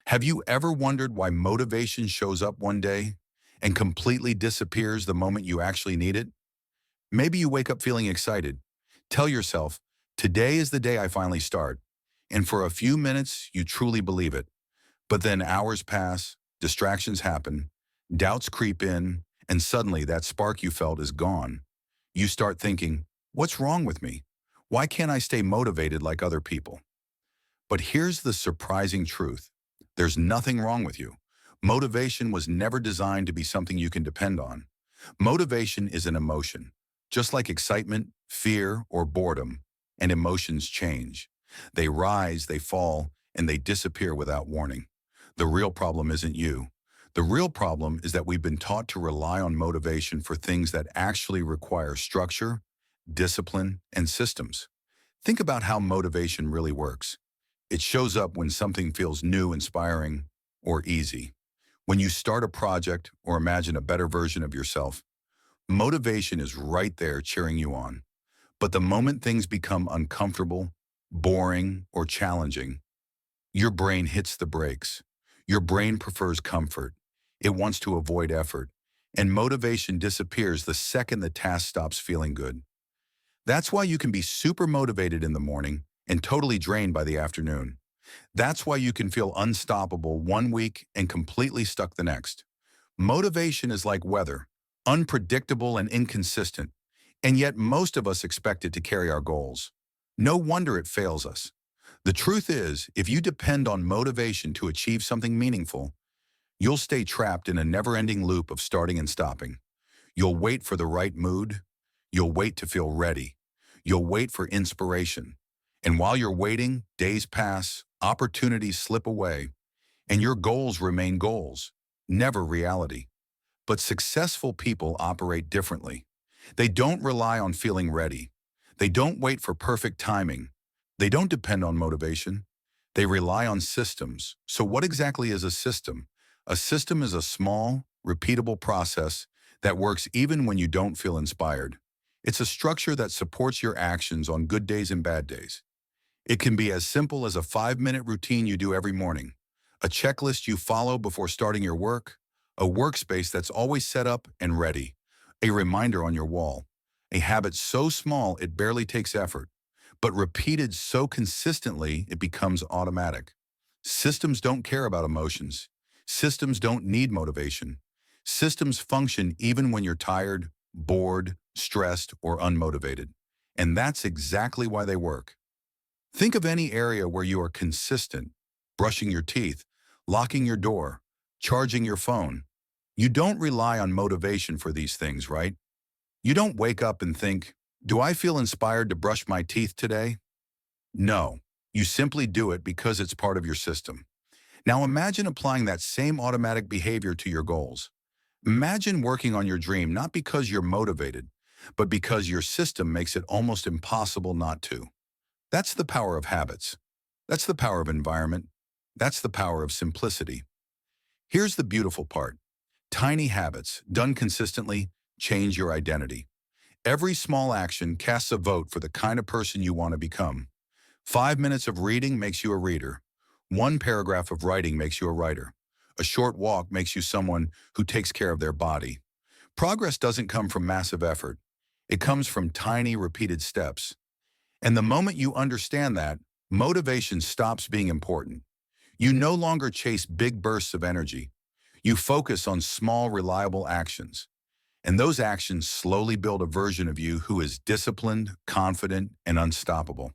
Have you ever wondered why motivation shows up one day and completely disappears the moment you actually need it? Maybe you wake up feeling excited. Tell yourself, today is the day I finally start. And for a few minutes, you truly believe it. But then hours pass, distractions happen, doubts creep in, and suddenly that spark you felt is gone. You start thinking, what's wrong with me? Why can't I stay motivated like other people? But here's the surprising truth. There's nothing wrong with you. Motivation was never designed to be something you can depend on. Motivation is an emotion, just like excitement, fear, or boredom, and emotions change. They rise, they fall, and they disappear without warning. The real problem isn't you. The real problem is that we've been taught to rely on motivation for things that actually require structure, discipline, and systems. Think about how motivation really works. It shows up when something feels new, inspiring, or easy. When you start a project or imagine a better version of yourself, motivation is right there cheering you on. But the moment things become uncomfortable, boring, or challenging, your brain hits the brakes. Your brain prefers comfort. It wants to avoid effort. And motivation disappears the second the task stops feeling good. That's why you can be super motivated in the morning and totally drained by the afternoon. That's why you can feel unstoppable one week and completely stuck the next. Motivation is like weather, unpredictable and inconsistent, and yet most of us expect it to carry our goals. No wonder it fails us. The truth is, if you depend on motivation to achieve something meaningful, you'll stay trapped in a never-ending loop of starting and stopping. You'll wait for the right mood. You'll wait to feel ready. You'll wait for inspiration. And while you're waiting, days pass, opportunities slip away, and your goals remain goals, never reality. But successful people operate differently. They don't rely on feeling ready. They don't wait for perfect timing. They don't depend on motivation. They rely on systems. So what exactly is a system? A system is a small, repeatable process that works even when you don't feel inspired. It's a structure that supports your actions on good days and bad days. It can be as simple as a 5-minute routine you do every morning, a checklist you follow before starting your work, a workspace that's always set up and ready, a reminder on your wall, a habit so small it barely takes effort, but repeated so consistently it becomes automatic. Systems don't care about emotions. Systems don't need motivation. Systems function even when you're tired, bored, stressed, or unmotivated. And that's exactly why they work. Think of any area where you are consistent, brushing your teeth, locking your door, charging your phone. You don't rely on motivation for these things, right? You don't wake up and think, do I feel inspired to brush my teeth today? No, you simply do it because it's part of your system. Now imagine applying that same automatic behavior to your goals. Imagine working on your dream not because you're motivated, but because your system makes it almost impossible not to. That's the power of habits. That's the power of environment. That's the power of simplicity. Here's the beautiful part. Tiny habits, done consistently, change your identity. Every small action casts a vote for the kind of person you want to become. 5 minutes of reading makes you a reader. One paragraph of writing makes you a writer. A short walk makes you someone who takes care of their body. Progress doesn't come from massive effort. It comes from tiny, repeated steps. And the moment you understand that, motivation stops being important. You no longer chase big bursts of energy. You focus on small, reliable actions. And those actions slowly build a version of you who is disciplined, confident, and unstoppable.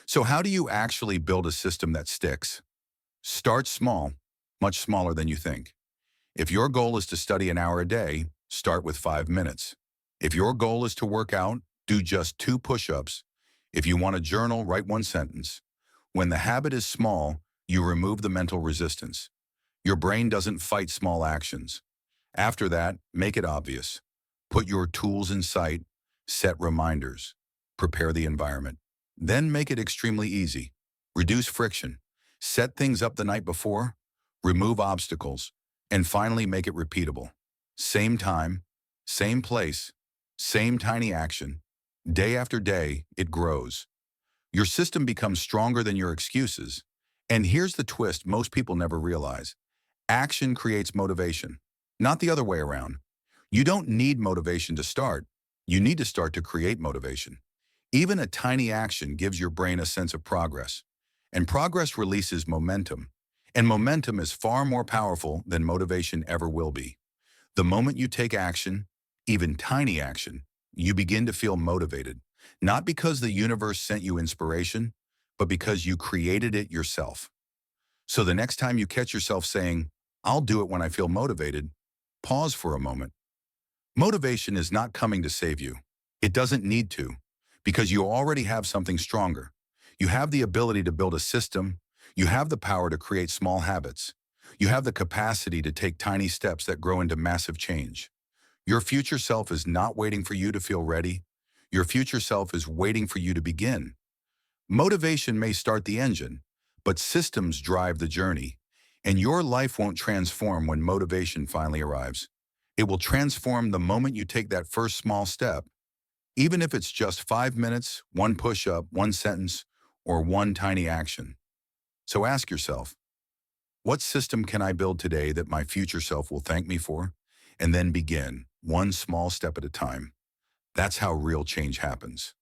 So how do you actually build a system that sticks? Start small, much smaller than you think. If your goal is to study an hour a day, start with 5 minutes. If your goal is to work out, do just 2 push-ups. If you want to journal, write 1 sentence. When the habit is small, you remove the mental resistance. Your brain doesn't fight small actions. After that, make it obvious. Put your tools in sight, set reminders, prepare the environment. Then make it extremely easy. Reduce friction. Set things up the night before, remove obstacles, and finally make it repeatable. Same time, same place, same tiny action. Day after day, it grows. Your system becomes stronger than your excuses, And here's the twist most people never realize. Action creates motivation, not the other way around. You don't need motivation to start. You need to start to create motivation. Even a tiny action gives your brain a sense of progress. And progress releases momentum. And momentum is far more powerful than motivation ever will be. The moment you take action, even tiny action, you begin to feel motivated. Not because the universe sent you inspiration, but because you created it yourself. So the next time you catch yourself saying, I'll do it when I feel motivated, pause for a moment. Motivation is not coming to save you. It doesn't need to, because you already have something stronger. You have the ability to build a system. You have the power to create small habits. You have the capacity to take tiny steps that grow into massive change. Your future self is not waiting for you to feel ready. Your future self is waiting for you to begin. Motivation may start the engine, but systems drive the journey. And your life won't transform when motivation finally arrives. It will transform the moment you take that first small step, even if it's just 5 minutes, one push-up, one sentence, or one tiny action. So ask yourself, what system can I build today that my future self will thank me for? And then begin, one small step at a time. That's how real change happens.